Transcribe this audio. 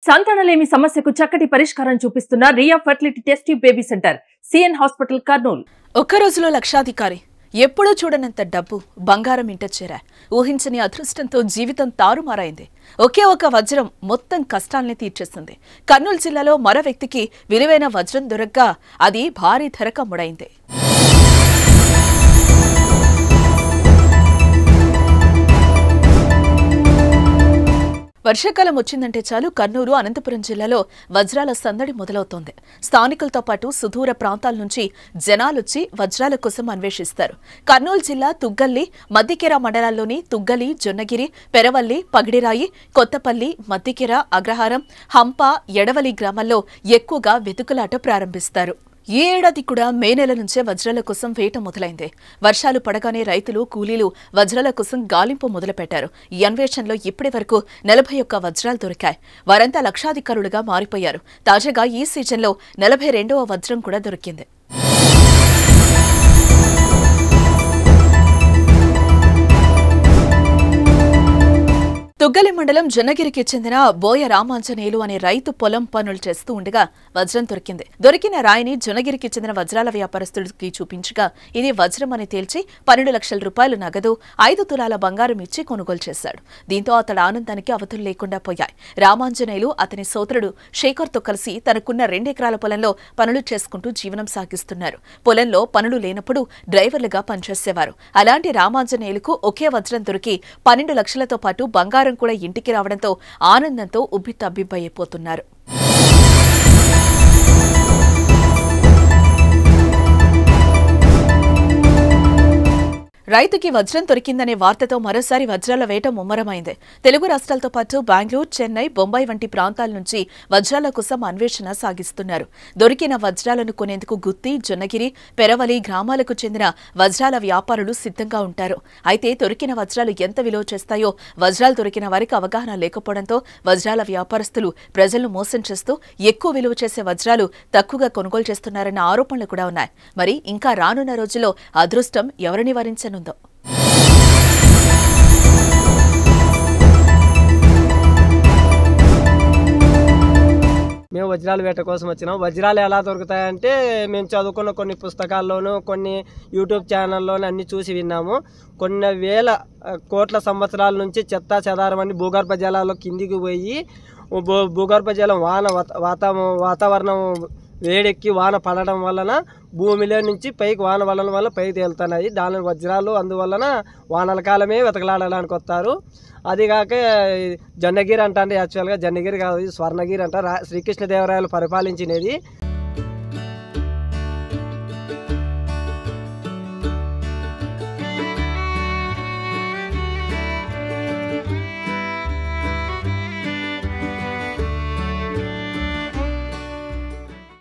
సంతానలేమి సమస్యకు చక్కటి పరిష్కారం చూపిస్తున్న Riya fertility test baby centre CN hospital Kurnool. ఒక్క రోజులో లక్షాధికారి, ఎప్పుడూ చూడనంత డబ్బు, బంగారం ఇంట చేరా. ఊహించని అదృష్టంతో జీవితం తారుమారైంది. ఒకే ఒక వజ్రం మొత్తం కష్టాల్ని తీర్చేస్తుంది. కర్నూలు జిల్లాలో మరో వ్యక్తికి విలువైన వజ్రం దొరక్క అది భారీ ధరకు అమ్ముడైంది. వర్షాకాలం వచ్చిందంటే చాలు కర్నూలు, అనంతపురం జిల్లాలో వజ్రాల సందడి మొదలవుతోంది. స్థానికులతో పాటు సుదూర ప్రాంతాల నుంచి జనాలొచ్చి వజ్రాల కోసం అన్వేషిస్తారు. కర్నూలు జిల్లా తుగ్గలి, మద్దికెర మండలాల్లోని తుగ్గలి, జొన్నగిరి, పెరవల్లి, పగిడిరాయి, కొత్తపల్లి, మద్దికెర, అగ్రహారం, హంప, ఎడవలి గ్రామాల్లో ఎక్కువగా వెతుకులాట ప్రారంభిస్తారు. ఈ ఏడాది కూడా మే నెల నుంచే వజ్రాల కోసం వేట మొదలైంది. వర్షాలు పడగానే రైతులు, కూలీలు వజ్రాల కోసం గాలింపు మొదలుపెట్టారు. ఈ అన్వేషణలో ఇప్పటి వరకు 41 వజ్రాలు దొరికాయి. వారంతా లక్షాధికారులుగా మారిపోయారు. తాజాగా ఈ సీజన్లో 42వ వజ్రం కూడా దొరికింది. తుగ్గలి మండలం జొన్నగిరికి చెందిన బోయ రామాంజనేయులు అనే రైతు పొలం పనులు చేస్తూ ఉండగా వజ్రం దొరికింది. దొరికిన రాయిని జొన్నగిరికి చెందిన వజ్రాల వ్యాపారస్తుడికి చూపించగా ఇది వజ్రం అని తేల్చి 12 లక్షల రూపాయలు నగదు, 5 తులాల బంగారం ఇచ్చి కొనుగోలు చేశాడు. దీంతో అతడి ఆనందానికి అవధులు లేకుండా పోయాయి. రామాంజనేయులు అతని సోదరుడు శేఖర్తో కలిసి తనకున్న 2 ఎకరాల పొలంలో పనులు చేసుకుంటూ జీవనం సాగిస్తున్నారు. పొలంలో పనులు లేనప్పుడు డ్రైవర్లుగా పనిచేసేవారు. అలాంటి రామాంజనేయులకు ఒకే వజ్రం దొరికి 12 లక్షలతో పాటు బంగారం కూడా ఇంటికి రావడంతో ఆనందంతో ఉబ్బితబ్బిబ్బైపోతున్నారు. రైతుకి వజ్రం దొరికిందనే వార్తతో మరోసారి వజ్రాల వేట ముమ్మరమైంది. తెలుగు రాష్ట్రాలతో పాటు బెంగళూరు, చెన్నై, బొంబాయి వంటి ప్రాంతాల నుంచి వజ్రాల కోసం అన్వేషణ సాగిస్తున్నారు. దొరికిన వజ్రాలను కొనేందుకు గుత్తి, జొన్నగిరి, పెరవలి గ్రామాలకు చెందిన వజ్రాల వ్యాపారులు సిద్ధంగా ఉంటారు. అయితే దొరికిన వజ్రాలు ఎంత విలువ చేస్తాయో వజ్రాలు దొరికిన వారికి అవగాహన లేకపోవడంతో వజ్రాల వ్యాపారస్తులు ప్రజలను మోసం చేస్తూ ఎక్కువ విలువ చేసే వజ్రాలు తక్కువగా కొనుగోలు చేస్తున్నారన్న ఆరోపణలు కూడా ఉన్నాయి. మరి ఇంకా రానున్న రోజుల్లో అదృష్టం ఎవరిని వరించనుందో. మేము వజ్రాల వేట కోసం వచ్చినాం. వజ్రాలు ఎలా దొరుకుతాయంటే మేము చదువుకున్న కొన్ని పుస్తకాల్లోనూ, కొన్ని యూట్యూబ్ ఛానల్లోనూ అన్ని చూసి విన్నాము. కొన్ని వేల కోట్ల సంవత్సరాల నుంచి చెత్తా చెదారమని భూగర్భ జలాల్లో కిందికి పోయి భూగర్భ జలం వాతావరణం వేడెక్కి వాన పడడం వలన భూమిలో నుంచి పైకి వాన వల్ల పైకి తేలుతున్నాయి. దాని వజ్రాలు అందువలన వానల కాలమే వెతకలాడడానికి వస్తారు. అదిగాక జొన్నగిరి అంటే యాక్చువల్గా జొన్నగిరి కాదు, స్వర్ణగిరి అంటారు. శ్రీకృష్ణదేవరాయలు పరిపాలించినది.